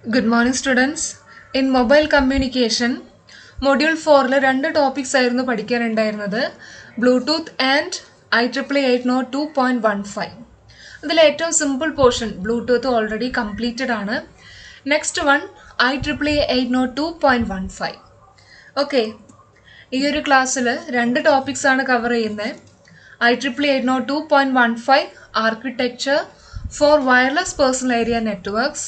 Good morning students. In mobile communication, module 4 രണ്ട് topics ആയിരുന്നു പഠിക്കാനുണ്ടായിരുന്നത്. Bluetooth and IEEE 802.15. അതിൽ ഏറ്റവും simple portion Bluetooth already completed ആണ്. Next one IEEE 802.15. Okay, ഈ ഒരു ക്ലാസ്സിൽ രണ്ട് ടോപ്പിക്സ് ആണ് കവർ ചെയ്യുന്നത്. IEEE 802.15 architecture for wireless personal area networks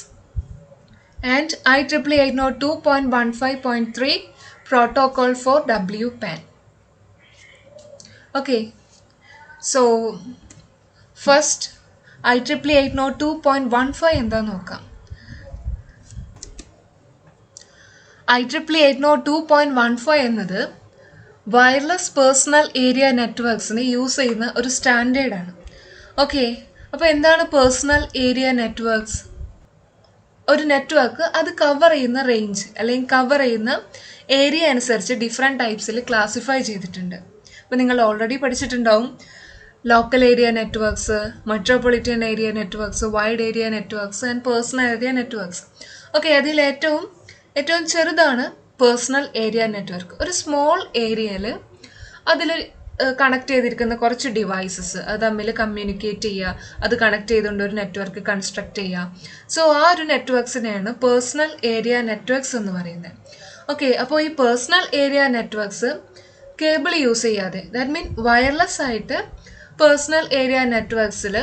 and IEEE 802.15.3 protocol for WPAN. Okay, so first IEEE 802.15 എന്താ നോക്കാം. IEEE 802.15 എന്നത് വയർലെസ് പേഴ്സണൽ ഏരിയ നെറ്റ്വർക്ക്സിന് യൂസ് ചെയ്യുന്ന ഒരു സ്റ്റാൻഡേർഡാണ്. ഓക്കെ, അപ്പോൾ എന്താണ് പേഴ്സണൽ ഏരിയ നെറ്റ്വർക്ക്സ്? ഒരു നെറ്റ്വർക്ക് അത് കവർ ചെയ്യുന്ന റേഞ്ച് അല്ലെങ്കിൽ കവർ ചെയ്യുന്ന ഏരിയ അനുസരിച്ച് ഡിഫറെൻറ്റ് ടൈപ്സിൽ ക്ലാസിഫൈ ചെയ്തിട്ടുണ്ട്. അപ്പോൾ നിങ്ങൾ ഓൾറെഡി പഠിച്ചിട്ടുണ്ടാവും local area networks, metropolitan area networks, wide area networks and personal area networks. Okay, അതിൽ ഏറ്റവും ചെറുതാണ് പേഴ്സണൽ ഏരിയ നെറ്റ്വർക്ക്. ഒരു സ്മോൾ ഏരിയയിൽ അതിൽ കണക്ട് ചെയ്തിരിക്കുന്ന കുറച്ച് ഡിവൈസസ് അത് തമ്മിൽ കമ്മ്യൂണിക്കേറ്റ് ചെയ്യുക, അത് കണക്ട് ചെയ്തുകൊണ്ട് ഒരു നെറ്റ്വർക്ക് കൺസ്ട്രക്ട് ചെയ്യുക. സോ ആ ഒരു നെറ്റ്വർക്ക്സിനെയാണ് പേഴ്സണൽ ഏരിയ നെറ്റ്വർക്ക്സ് എന്ന് പറയുന്നത്. ഓക്കെ, അപ്പോൾ ഈ personal area networks cable use ചെയ്യാതെ, ദാറ്റ് മീൻ വയർലെസ് ആയിട്ട് പേഴ്സണൽ ഏരിയ നെറ്റ്വർക്ക്സിൽ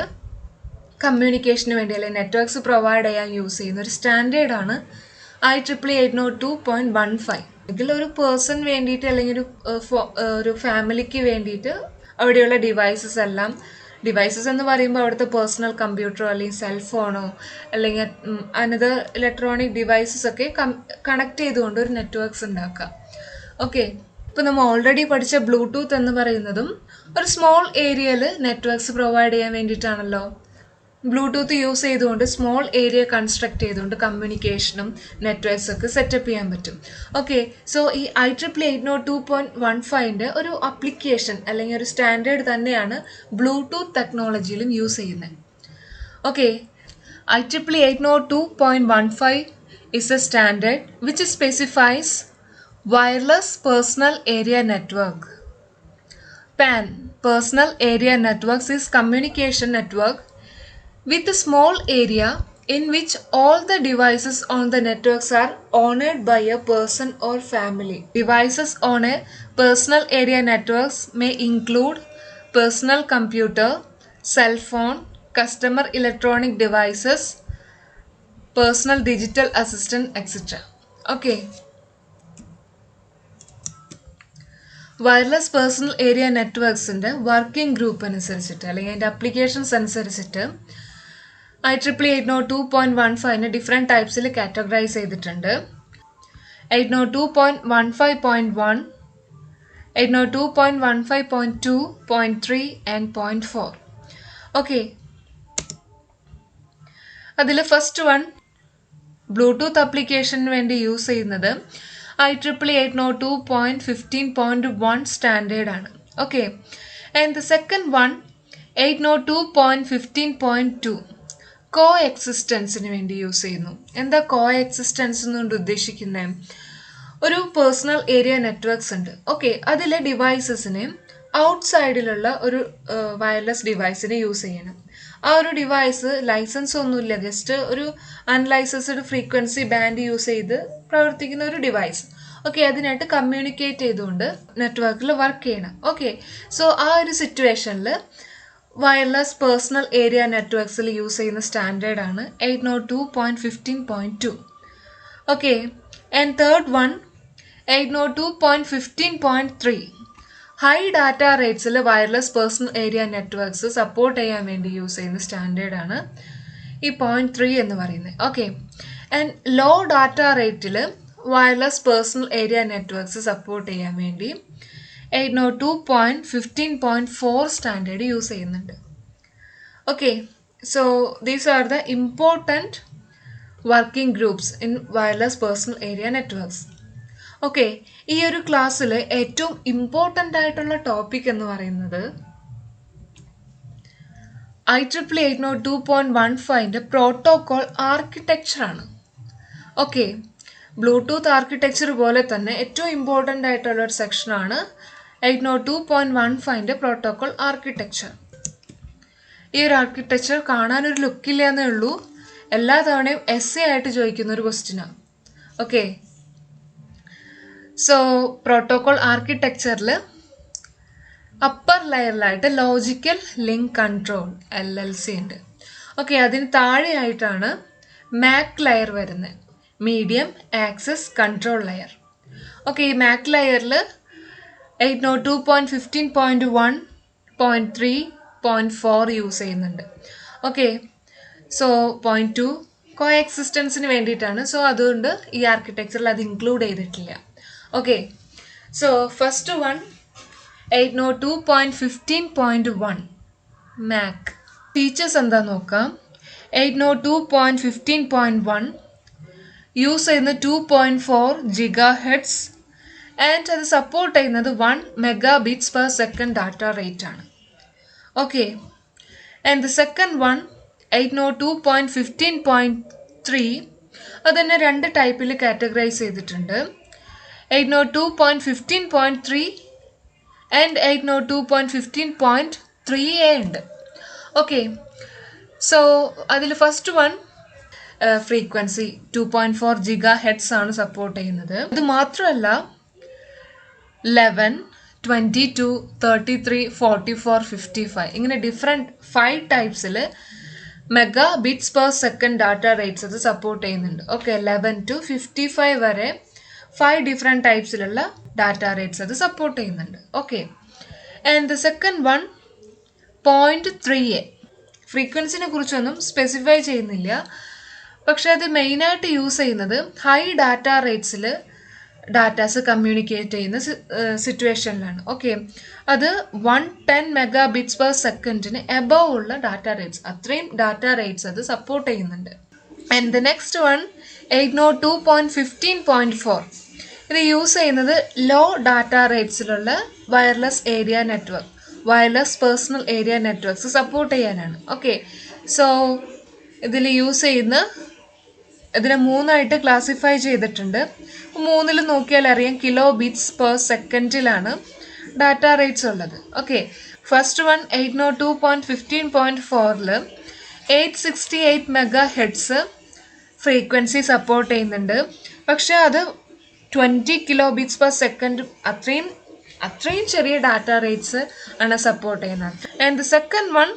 കമ്മ്യൂണിക്കേഷന് വേണ്ടി അല്ലെങ്കിൽ നെറ്റ്വർക്ക്സ് പ്രൊവൈഡ് ചെയ്യാൻ യൂസ് ചെയ്യുന്ന ഒരു സ്റ്റാൻഡേർഡാണ് IEEE 802.15. ഇതിലൊരു പേഴ്സൺ വേണ്ടിയിട്ട് അല്ലെങ്കിൽ ഒരു ഫാമിലിക്ക് വേണ്ടിയിട്ട് അവിടെയുള്ള ഡിവൈസസ് എന്ന് പറയുമ്പോൾ അവിടുത്തെ പേഴ്സണൽ കമ്പ്യൂട്ടറോ അല്ലെങ്കിൽ സെൽഫോണോ അല്ലെങ്കിൽ അനദർ ഇലക്ട്രോണിക് ഡിവൈസസ് ഒക്കെ കണക്ട് ചെയ്തുകൊണ്ട് ഒരു നെറ്റ്വർക്ക്സ് ഉണ്ടാക്കാം. ഓക്കെ, ഇപ്പോൾ നമ്മൾ ഓൾറെഡി പഠിച്ച ബ്ലൂടൂത്ത് എന്ന് പറയുന്നതും ഒരു സ്മോൾ ഏരിയയിൽ നെറ്റ്വർക്ക്സ് പ്രൊവൈഡ് ചെയ്യാൻ വേണ്ടിയിട്ടാണല്ലോ. ബ്ലൂടൂത്ത് യൂസ് ചെയ്തുകൊണ്ട് സ്മോൾ ഏരിയ കൺസ്ട്രക്ട് ചെയ്തുകൊണ്ട് കമ്മ്യൂണിക്കേഷനും നെറ്റ്വർക്ക്സ് ഒക്കെ സെറ്റപ്പ് ചെയ്യാൻ പറ്റും. ഓക്കെ, സോ ഈ IEEE 802.15 ഒരു അപ്ലിക്കേഷൻ അല്ലെങ്കിൽ ഒരു സ്റ്റാൻഡേർഡ് തന്നെയാണ് ബ്ലൂടൂത്ത് ടെക്നോളജിയിലും യൂസ് ചെയ്യുന്നത്. Okay, IEEE 802.15 is a standard which specifies wireless personal area network. PAN, personal area networks, is communication network with a small area in which all the devices on the networks are owned by a person or family. Devices on a personal area networks may include personal computer, cell phone, customer electronic devices, personal digital assistant, etc. Okay. Wireless personal area നെറ്റ്വർക്ക്സിൻ്റെ working group അനുസരിച്ചിട്ട് അല്ലെങ്കിൽ അതിൻ്റെ applications അനുസരിച്ചിട്ട് IEEE 802.15 different ടൈപ്സിൽ categorise ചെയ്തിട്ടുണ്ട്. 802.15.1, 802.15.2, 0.3 and 0.4. Okay, അതിൽ first one Bluetooth അപ്ലിക്കേഷന് വേണ്ടി use ചെയ്യുന്നത് IEEE 802.15.1 സ്റ്റാൻഡേർഡാണ്. Okay, and the second one 802.15.2 കോ എക്സിസ്റ്റൻസിന് വേണ്ടി യൂസ് ചെയ്യുന്നു. എന്താ കോ എക്സിസ്റ്റൻസ് എന്നുകൊണ്ട് ഉദ്ദേശിക്കുന്നത്? ഒരു പേഴ്സണൽ ഏരിയ നെറ്റ്വർക്ക്സ് ഉണ്ട്. ഓക്കെ, അതിലെ ഡിവൈസസിനെ ഔട്ട്സൈഡിലുള്ള ഒരു വയർലെസ് ഡിവൈസിനെ യൂസ് ചെയ്യണം. ആ ഒരു ഡിവൈസ് ലൈസൻസ് ഒന്നുമില്ല, ജസ്റ്റ് ഒരു അൺലൈസൻസ്ഡ് ഫ്രീക്വൻസി ബാൻഡ് യൂസ് ചെയ്ത് പ്രവർത്തിക്കുന്ന ഒരു ഡിവൈസ്. ഓക്കെ, അതിനായിട്ട് കമ്മ്യൂണിക്കേറ്റ് ചെയ്തുകൊണ്ട് നെറ്റ്വർക്കിൽ വർക്ക് ചെയ്യണം. ഓക്കെ, സോ ആ ഒരു സിറ്റുവേഷനിൽ വയർലെസ് പേഴ്സണൽ ഏരിയ നെറ്റ്വർക്ക്സിൽ യൂസ് ചെയ്യുന്ന സ്റ്റാൻഡേർഡാണ് 802.15.2. Okay, and third one 802.15.3 high data റേറ്റ്സിൽ wireless personal area networks support ചെയ്യാൻ വേണ്ടി യൂസ് ചെയ്യുന്ന സ്റ്റാൻഡേർഡാണ് ഈ 0.3 എന്ന് പറയുന്നത്. ഓക്കെ, ആൻഡ് ലോ ഡാറ്റ റേറ്റിൽ wireless personal area networks support ചെയ്യാൻ വേണ്ടി 802.15.4 സ്റ്റാൻഡേർഡ് യൂസ് ചെയ്യുന്നുണ്ട്. Okay, so these are the important working groups in wireless personal area networks. Okay, ഈ ഒരു ക്ലാസ്സിൽ ഏറ്റവും ഇമ്പോർട്ടൻ്റ് ആയിട്ടുള്ള ടോപ്പിക് എന്ന് പറയുന്നത് IEEE 802.15 പ്രോട്ടോകോൾ ആർക്കിടെക്ചറാണ്. ഓക്കെ, ബ്ലൂടൂത്ത് ആർക്കിടെക്ചർ പോലെ തന്നെ ഏറ്റവും ഇമ്പോർട്ടൻ്റ് ആയിട്ടുള്ള ഒരു സെക്ഷനാണ് 802.15ൻ്റെ പ്രോട്ടോകോൾ ആർക്കിടെക്ചർ. ഈ ഒരു ആർക്കിടെക്ചർ കാണാനൊരു ലുക്കില്ല എന്നേ ഉള്ളൂ, എല്ലാ തവണയും എസ്സേ ആയിട്ട് ചോദിക്കുന്ന ഒരു ക്വസ്റ്റ്യനാണ്. ഓക്കെ, സോ പ്രോട്ടോകോൾ ആർക്കിടെക്ചറിൽ അപ്പർ ലെയറിലായിട്ട് ലോജിക്കൽ ലിങ്ക് കൺട്രോൾ LLC ഉണ്ട്. ഓക്കെ, അതിന് താഴെയായിട്ടാണ് മാക് ലെയർ വരുന്നത്, medium access control layer. Okay, ഈ മാക് ലെയറിൽ 802.15.1.3.4 യൂസ് ചെയ്യുന്നുണ്ട്. ഓക്കെ, സോ 0.2 കോ എക്സിസ്റ്റൻസിന് വേണ്ടിയിട്ടാണ്. സോ അതുകൊണ്ട് ഈ ആർക്കിടെക്ചറിൽ അത് ഇൻക്ലൂഡ് ചെയ്തിട്ടില്ല. Okay, so first one 802.15.1 Mac. Features എന്താ നോക്കാം. 802.15.1 യൂസ് ചെയ്യുന്ന 2.4 GHz ആൻഡ് അത് സപ്പോർട്ട് ചെയ്യുന്നത് 1 Mbps ഡാറ്റ റേറ്റ് ആണ്. Okay, and the second one 802.15.3 അതന്നെ രണ്ട് ടൈപ്പിൽ കാറ്റഗറൈസ് ചെയ്തിട്ടുണ്ട്. 802.15.3 ആൻഡ് 802.15.3A ഉണ്ട്. ഓക്കെ, സോ അതിൽ ഫസ്റ്റ് വൺ ഫ്രീക്വൻസി 2.4 GHz ആണ് സപ്പോർട്ട് ചെയ്യുന്നത്. ഇത് മാത്രമല്ല 11, 22, 33, 44, 55 ഇങ്ങനെ ഡിഫറെൻറ്റ് 5 ടൈപ്സിൽ Mbps ഡാറ്റ റേറ്റ്സ് അത് സപ്പോർട്ട് ചെയ്യുന്നുണ്ട്. ഓക്കെ, 11 to 55 വരെ 5 ഡിഫറെൻറ്റ് ടൈപ്സിലുള്ള ഡാറ്റ റേറ്റ്സ് അത് സപ്പോർട്ട് ചെയ്യുന്നുണ്ട്. Okay, and the second one 0.3A. ഫ്രീക്വൻസിനെ കുറിച്ചൊന്നും സ്പെസിഫൈ ചെയ്യുന്നില്ല, പക്ഷെ അത് മെയിനായിട്ട് യൂസ് ചെയ്യുന്നത് ഹൈ ഡാറ്റ റേറ്റ്സിൽ ഡാറ്റാസ് കമ്മ്യൂണിക്കേറ്റ് ചെയ്യുന്ന സിറ്റുവേഷനിലാണ്. ഓക്കെ, അത് 110 Mbps എബവ് ഉള്ള ഡാറ്റ റേറ്റ്സ്, അത്രയും ഡാറ്റ റേറ്റ്സ് അത് സപ്പോർട്ട് ചെയ്യുന്നുണ്ട്. And the next one 802.15.4. ഇത് യൂസ് ചെയ്യുന്നത് ലോ ഡാറ്റ റേറ്റ്സിലുള്ള wireless area network, wireless personal area networks support ചെയ്യാനാണ്. ഓക്കെ, സോ ഇതിൽ യൂസ് ചെയ്യുന്ന ഇതിനെ 3ആയിട്ട് ക്ലാസിഫൈ ചെയ്തിട്ടുണ്ട്. 3ൽ നോക്കിയാൽ അറിയാം kbps/s ഡാറ്റ റേറ്റ്സ് ഉള്ളത്. ഓക്കെ, ഫസ്റ്റ് വൺ 802.15.4ൽ 868 MHz ഫ്രീക്വൻസി സപ്പോർട്ട് ചെയ്യുന്നുണ്ട്, പക്ഷെ അത് 20 kbps അത്രയും ചെറിയ ഡാറ്റ റേറ്റ്സ് ആണ് സപ്പോർട്ട് ചെയ്യുന്നത്. And the second one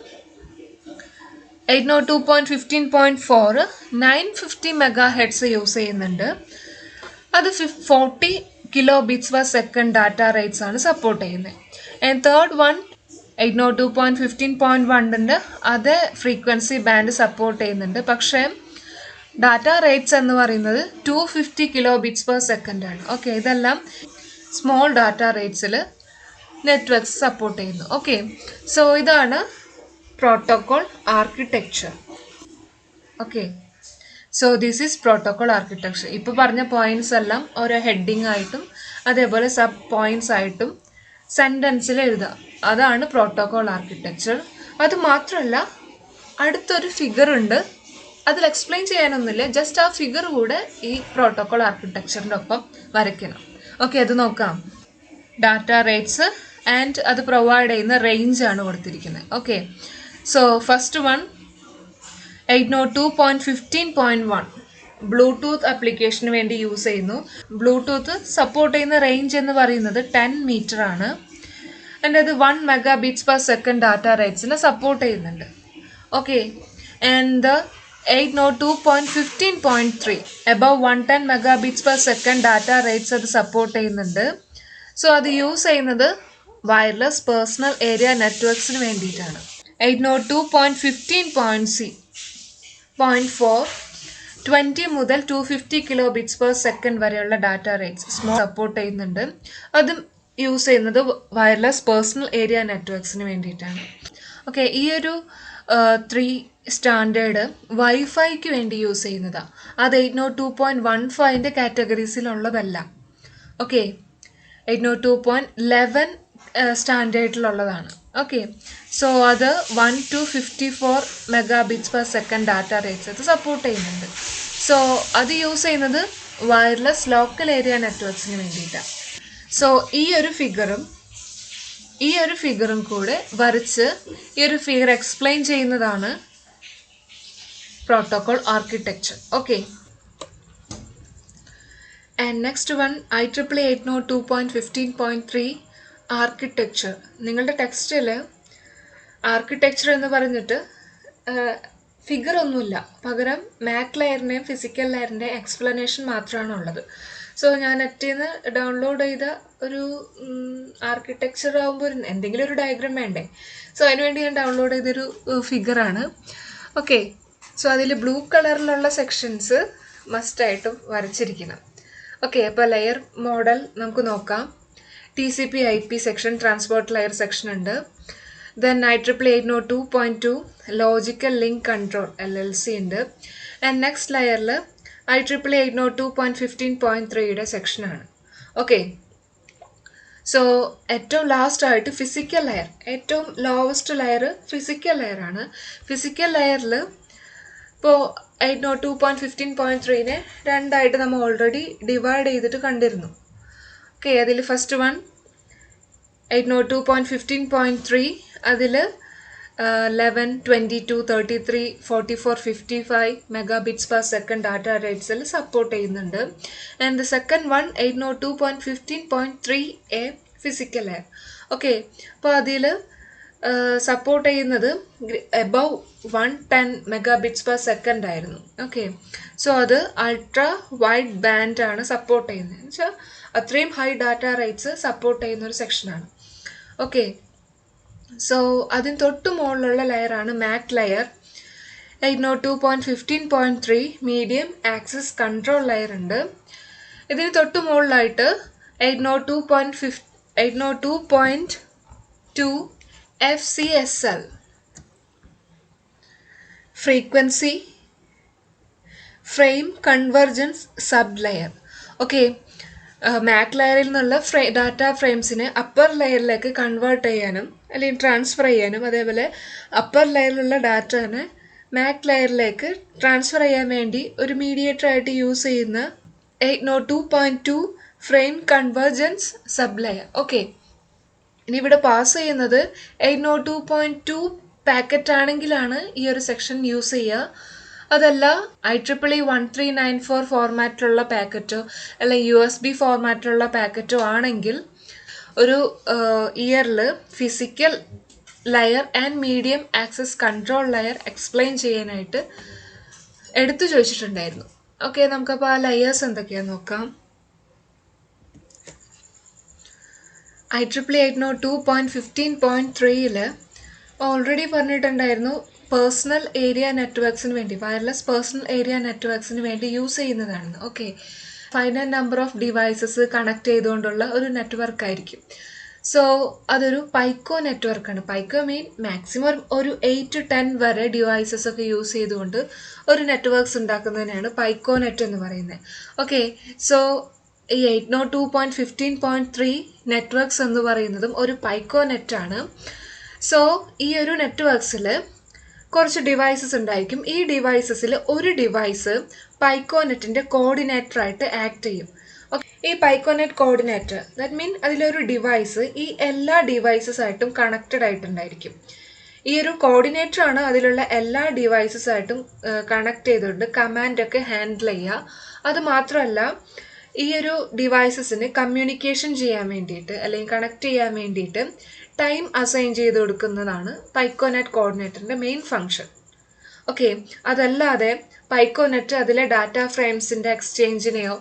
802.15.4 950 MHz use ചെയ്യുന്നുണ്ട്, അത് 40 kbps ഡാറ്റ റേറ്റ്സ് ആണ് സപ്പോർട്ട് ചെയ്യുന്നത്. ആൻഡ് തേർഡ് വൺ 802.15.1 അതേ ഫ്രീക്വൻസി ബാൻഡ് സപ്പോർട്ട് ചെയ്യുന്നുണ്ട്, പക്ഷേ ഡാറ്റ റേറ്റ്സ് എന്ന് പറയുന്നത് 250 kbps ആണ്. ഓക്കെ, ഇതെല്ലാം സ്മോൾ ഡാറ്റ റേറ്റ്സിൽ നെറ്റ്വർക്ക്സ് സപ്പോർട്ട് ചെയ്യുന്നു. ഓക്കെ, സോ ഇതാണ് protocol architecture. Okay, so this is protocol architecture. ഇപ്പോൾ പറഞ്ഞ പോയിന്റ്സ് എല്ലാം ഓരോ ഹെഡിങ് ആയിട്ടും അതേപോലെ സബ് പോയിന്റ്സ് ആയിട്ടും സെൻറ്റൻസിൽ എഴുതുക, അതാണ് പ്രോട്ടോകോൾ ആർക്കിടെക്ചർ. അത് മാത്രമല്ല അടുത്തൊരു ഫിഗർ ഉണ്ട്, അതിൽ എക്സ്പ്ലെയിൻ ചെയ്യാനൊന്നുമില്ല, ജസ്റ്റ് ആ ഫിഗർ കൂടെ ഈ പ്രോട്ടോകോൾ ആർക്കിടെക്ചറിൻ്റെ ഒപ്പം വരയ്ക്കണം. ഓക്കെ, അത് നോക്കാം. ഡാറ്റ റേറ്റ്സ് ആൻഡ് അത് പ്രൊവൈഡ് ചെയ്യുന്ന റേഞ്ച് ആണ് കൊടുത്തിരിക്കുന്നത്. Okay, so first one 802.15.1 Bluetooth ആപ്ലിക്കേഷന് വേണ്ടി യൂസ് ചെയ്യുന്നു. ബ്ലൂടൂത്ത് സപ്പോർട്ട് ചെയ്യുന്ന റേഞ്ച് എന്ന് പറയുന്നത് 10 മീറ്റർ ആണ്. ആൻഡ് അത് 1 Mbps ഡാറ്റ റേറ്റ്സിനെ സപ്പോർട്ട് ചെയ്യുന്നുണ്ട്. Okay, and the 802.15.3 above 110 Mbps data rates അത് സപ്പോർട്ട് ചെയ്യുന്നുണ്ട്. സോ അത് യൂസ് ചെയ്യുന്നത് വയർലെസ് പേഴ്സണൽ ഏരിയ നെറ്റ്വർക്ക്സിന് വേണ്ടിയിട്ടാണ്. 802.15.4 20 മുതൽ 250 kbps വരെയുള്ള ഡാറ്റ റേറ്റ്സ് സ്മോൾ സപ്പോർട്ട് ചെയ്യുന്നുണ്ട്. അതും യൂസ് ചെയ്യുന്നത് വയർലെസ് പേഴ്സണൽ ഏരിയ നെറ്റ്വർക്ക്സിന് വേണ്ടിയിട്ടാണ്. ഓക്കെ, ഈ ഒരു 3 സ്റ്റാൻഡേർഡ് വൈഫൈക്ക് വേണ്ടി യൂസ് ചെയ്യുന്നതാണ്. അത് 802.15ൻ്റെ കാറ്റഗറീസിലുള്ളതല്ല. ഓക്കെ, 802.11 സ്റ്റാൻഡേർഡിലുള്ളതാണ്. ഓക്കെ, സോ അത് 1 to 54 Mbps ഡാറ്റ റേറ്റ്സ് അത് സപ്പോർട്ട് ചെയ്യുന്നുണ്ട്. സോ അത് യൂസ് ചെയ്യുന്നത് വയർലെസ് ലോക്കൽ ഏരിയ നെറ്റ്വർക്ക്സിന് വേണ്ടിയിട്ടാണ്. സോ ഈ ഒരു ഫിഗറും കൂടെ വരച്ച് ഈ ഒരു ഫിഗർ എക്സ്പ്ലെയിൻ ചെയ്യുന്നതാണ് protocol architecture. Okay, and next one IEEE 802.15.3 architecture. നിങ്ങളുടെ ടെക്സ്റ്റിൽ ആർക്കിടെക്ചർ എന്ന് പറഞ്ഞിട്ട് ഫിഗർ ഒന്നുമില്ല, പകരം മാക് ലെയറിൻ്റെയും ഫിസിക്കൽ ലെയറിൻ്റെയും എക്സ്പ്ലനേഷൻ മാത്രമാണ് ഉള്ളത്. സോ ഞാൻ നെറ്റിൽ നിന്ന് ഡൗൺലോഡ് ചെയ്ത ഒരു ആർക്കിടെക്ചർ ആകുമ്പോൾ എന്തെങ്കിലും ഒരു ഡയഗ്രാം വേണ്ടേ, സോ അതിനുവേണ്ടി ഞാൻ ഡൗൺലോഡ് ചെയ്തൊരു ഫിഗറാണ്. ഓക്കെ, സോ അതിൽ ബ്ലൂ കളറിലുള്ള സെക്ഷൻസ് മസ്റ്റായിട്ടും വരച്ചിരിക്കണം. ഓക്കെ, അപ്പോൾ ലെയർ മോഡൽ നമുക്ക് നോക്കാം. TCP/IP section, transport layer section ഉണ്ട്. Then IEEE 802.2 logical link control LLC ഉണ്ട്. ആൻഡ് നെക്സ്റ്റ് ലെയറിൽ IEEE 802.15.3യുടെ സെക്ഷനാണ്. ഓക്കെ, സോ ഏറ്റവും ലാസ്റ്റ് ആയിട്ട് ഫിസിക്കൽ ലെയർ, ഏറ്റവും ലോവസ്റ്റ് ലെയർ ഫിസിക്കൽ ലെയറാണ്. ഫിസിക്കൽ ലെയറിൽ ഇപ്പോൾ 802.15.3നെ രണ്ടായിട്ട് നമ്മൾ ഓൾറെഡി ഡിവൈഡ് ചെയ്തിട്ട് കണ്ടിരുന്നു. ഓക്കെ, അതിൽ ഫസ്റ്റ് വൺ 802.15.3 അതിൽ 11, 22, 33, 44, 55 megabits per second ഡാറ്റ റേറ്റ്സിൽ സപ്പോർട്ട് ചെയ്യുന്നുണ്ട്. And the second one 802.15.3A physical layer. Okay, അപ്പോൾ അതിൽ സപ്പോർട്ട് ചെയ്യുന്നത് എബവ് 110 megabits per second ആയിരുന്നു. ഓക്കെ, സോ അത് അൾട്രാ വൈഡ് ബാൻഡ് ആണ് സപ്പോർട്ട് ചെയ്യുന്നത്, എന്ന് വെച്ചാൽ അത്രയും ഹൈ ഡാറ്റ റേറ്റ്സ് സപ്പോർട്ട് ചെയ്യുന്ന ഒരു സെക്ഷനാണ്. ഓക്കെ, സോ അതിന് തൊട്ട് മുകളിലുള്ള ലെയറാണ് MAC layer. 802.15.3 medium access control layer ഉണ്ട്. ഇതിന് തൊട്ട് മുകളിലായിട്ട് 802.2 FCSL frequency frame convergence sub layer. Okay, MAC ലെയറിൽ നിന്നുള്ള ഡാറ്റ ഫ്രെയിംസിനെ അപ്പർ ലെയറിലേക്ക് കൺവേർട്ട് ചെയ്യാനും അല്ലെങ്കിൽ ട്രാൻസ്ഫർ ചെയ്യാനും, അതേപോലെ അപ്പർ ലെയറിലുള്ള ഡാറ്റനെ മാക് ലെയറിലേക്ക് ട്രാൻസ്ഫർ ചെയ്യാൻ വേണ്ടി ഒരു മീഡിയേറ്റർ ആയിട്ട് യൂസ് ചെയ്യുന്ന 802.2 frame convergence sub layer. Okay, ഇനി ഇവിടെ പാസ് ചെയ്യുന്നത് 802.2 പാക്കറ്റ് ആണെങ്കിലാണ് ഈ ഒരു സെക്ഷൻ യൂസ് ചെയ്യുക. അതല്ല IEEE 1394 ഫോർമാറ്റിലുള്ള പാക്കറ്റോ അല്ലെങ്കിൽ USB ഫോർമാറ്റിലുള്ള പാക്കറ്റോ ആണെങ്കിൽ ഒരു ഇയറിൽ physical layer and medium access control layer explain ചെയ്യാനായിട്ട് എടുത്തു ചോദിച്ചിട്ടുണ്ടായിരുന്നു. ഓക്കെ, നമുക്കപ്പോൾ ആ ലെയേഴ്സ് എന്തൊക്കെയാണെന്ന് നോക്കാം. IEEE 802.15.3ൽ ഓൾറെഡി പറഞ്ഞിട്ടുണ്ടായിരുന്നു പേഴ്സണൽ ഏരിയ നെറ്റ്വർക്ക്സിന് വേണ്ടി, വയർലെസ് പേഴ്സണൽ ഏരിയ നെറ്റ്വർക്ക്സിന് വേണ്ടി യൂസ് ചെയ്യുന്നതാണെന്ന്. Okay, finite number of devices connect ചെയ്തുകൊണ്ടുള്ള ഒരു നെറ്റ്വർക്ക് ആയിരിക്കും. സോ അതൊരു പൈക്കോ നെറ്റ്വർക്കാണ്. പൈക്കോ മീൻ മാക്സിമം ഒരു 8 to 10 വരെ ഡിവൈസസ് ഒക്കെ യൂസ് ചെയ്തുകൊണ്ട് ഒരു നെറ്റ്വർക്ക്സ് ഉണ്ടാക്കുന്നതിനാണ് പൈക്കോ നെറ്റ് എന്ന് പറയുന്നത്. ഓക്കെ, സോ ഈ 802.15.3 നെറ്റ്വർക്ക്സ് എന്ന് പറയുന്നതും ഒരു പൈക്കോ നെറ്റാണ്. സോ ഈ ഒരു നെറ്റ്വർക്ക്സിൽ കുറച്ച് ഡിവൈസസ് ഉണ്ടായിരിക്കും. ഈ ഡിവൈസസിൽ ഒരു ഡിവൈസ് പൈക്കോനെറ്റിൻ്റെ കോർഡിനേറ്ററായിട്ട് ആക്ട് ചെയ്യും. ഓക്കെ, ഈ പൈക്കോനെറ്റ് കോർഡിനേറ്റർ ദാറ്റ് മീൻ അതിലൊരു ഡിവൈസ് ഈ എല്ലാ ഡിവൈസസ് ആയിട്ടും കണക്റ്റഡ് ആയിട്ടുണ്ടായിരിക്കും. ഈ ഒരു കോർഡിനേറ്ററാണ് അതിലുള്ള എല്ലാ ഡിവൈസസ് ആയിട്ടും കണക്ട് ചെയ്തുകൊണ്ട് കമാൻഡൊക്കെ ഹാൻഡിൽ ചെയ്യുക. അത് മാത്രമല്ല, ഈ ഒരു ഡിവൈസസിന് കമ്മ്യൂണിക്കേഷൻ ചെയ്യാൻ വേണ്ടിയിട്ട് അല്ലെങ്കിൽ കണക്ട് ചെയ്യാൻ വേണ്ടിയിട്ട് ടൈം അസൈൻ ചെയ്ത് കൊടുക്കുന്നതാണ് പൈക്കോനെറ്റ് കോർഡിനേറ്ററിൻ്റെ മെയിൻ ഫങ്ഷൻ. ഓക്കെ, അതല്ലാതെ പൈക്കോനെറ്റ് അതിലെ ഡാറ്റ ഫ്രെയിംസിൻ്റെ എക്സ്ചേഞ്ചിനെയോ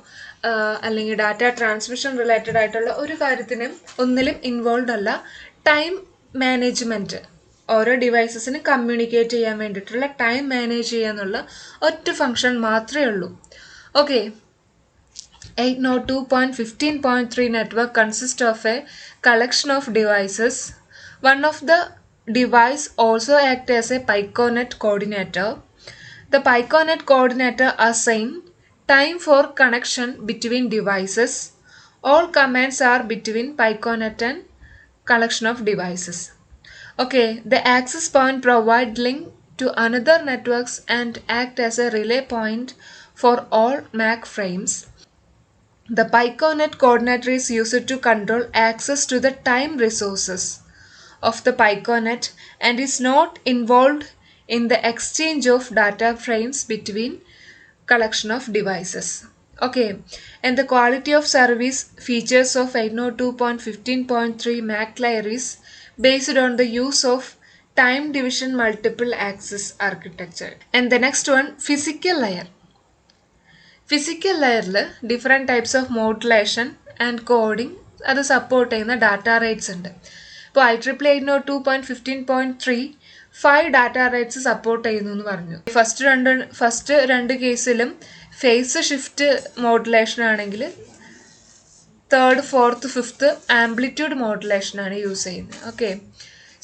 അല്ലെങ്കിൽ ഡാറ്റ ട്രാൻസ്മിഷൻ റിലേറ്റഡ് ആയിട്ടുള്ള ഒരു കാര്യത്തിനും ഒന്നിലും ഇൻവോൾവ് അല്ല. ടൈം മാനേജ്മെൻറ്റ്, ഓരോ ഡിവൈസസിന് കമ്മ്യൂണിക്കേറ്റ് ചെയ്യാൻ വേണ്ടിയിട്ടുള്ള ടൈം മാനേജ് ചെയ്യാന്നുള്ള ഒറ്റ ഫങ്ഷൻ മാത്രമേ ഉള്ളൂ. Okay, 802.15.3 network consists of a collection of devices. One of the device also act as a PicoNet coordinator. The PicoNet coordinator assign time for connection between devices. All commands are between PicoNet and collection of devices. Okay, the access point provide link to another networks and act as a relay point for all MAC frames. The PicoNet coordinator is used to control access to the time resources of the PicoNet and is not involved in the exchange of data frames between collection of devices. Okay, and the quality of service features of 802.15.3 MAC layer is based on the use of time division multiple access architecture. And the next one, physical layer. Physical ലെയറിൽ different types of modulation and coding അത് support ചെയ്യുന്ന data rates ഉണ്ട്. ഇപ്പോൾ IEEE 802.15.3 5 data rates support ചെയ്യുന്നു എന്ന് പറഞ്ഞു. First രണ്ട് കേസിലും ഫേസ് ഷിഫ്റ്റ് മോഡുലേഷൻ ആണെങ്കിൽ തേർഡ് ഫോർത്ത് ഫിഫ്ത്ത് ആംപ്ലിറ്റ്യൂഡ് മോഡുലേഷനാണ് യൂസ് ചെയ്യുന്നത്. ഓക്കെ,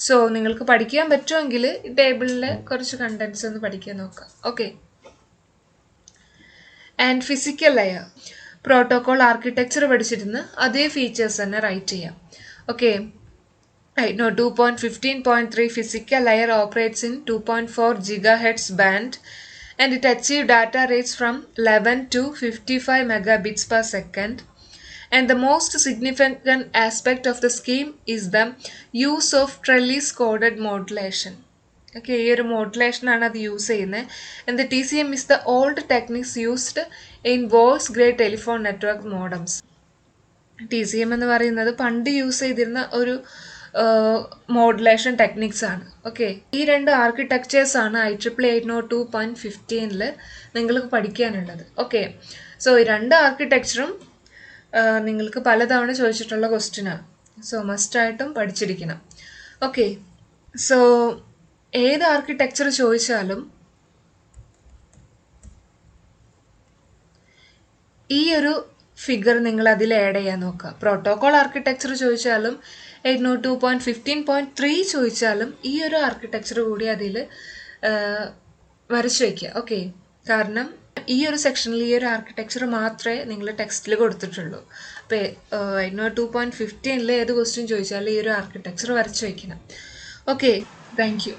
സോ നിങ്ങൾക്ക് പഠിക്കാൻ പറ്റുമെങ്കിൽ ഈ ടേബിളിൽ കുറച്ച് കണ്ടൻസ് ഒന്ന് പഠിക്കാൻ നോക്കാം. Okay, and physical layer protocol architecture പഠിച്ചിരുന്ന് അതേ ഫീച്ചേഴ്സ് തന്നെ റൈറ്റ് ചെയ്യാം. Okay, 2.15.3 physical layer operates in 2.4 GHz band and it achieves data rates from 11 to 55 megabits per second. And the most significant aspect of the scheme is the use of trellis coded modulation. Okay, ഈ ഒരു മോഡുലേഷനാണ് അത് use ചെയ്യുന്നത്. And the TCM is the old techniques used in voice grade telephone network modems. TCM എന്ന് പറയുന്നത് പണ്ട് use ചെയ്തിരുന്ന ഒരു modulation techniques ആണ്. ഓക്കെ, ഈ രണ്ട് ആർക്കിടെക്ചേഴ്സ് ആണ് IEEE 802.15 നിങ്ങൾക്ക് പഠിക്കാനുള്ളത്. ഓക്കെ, സോ ഈ രണ്ട് ആർക്കിടെക്ചറും നിങ്ങൾക്ക് പലതവണ ചോദിച്ചിട്ടുള്ള ക്വസ്റ്റ്യനാണ്. സോ മസ്റ്റായിട്ടും പഠിച്ചിരിക്കണം. ഓക്കെ, സോ ഏത് ആർക്കിടെക്ചർ ചോദിച്ചാലും ഈ ഒരു ഫിഗർ നിങ്ങൾ അതിൽ ആഡ് ചെയ്യാൻ നോക്കുക. പ്രോട്ടോകോൾ ആർക്കിടെക്ചർ ചോദിച്ചാലും 802.15.3 ചോദിച്ചാലും ഈ ഒരു ആർക്കിടെക്ചർ കൂടി അതിൽ വരച്ചു വയ്ക്കുക. ഓക്കെ, കാരണം ഈ ഒരു സെക്ഷനിൽ ഈ ഒരു ആർക്കിടെക്ചർ മാത്രമേ നിങ്ങൾ ടെക്സ്റ്റിൽ കൊടുത്തിട്ടുള്ളൂ. അപ്പോൾ 802.15 ഏത് ക്വസ്റ്റ്യൻ ചോദിച്ചാലും ഈ ഒരു ആർക്കിടെക്ചർ വരച്ചു വയ്ക്കണം. Okay, thank you.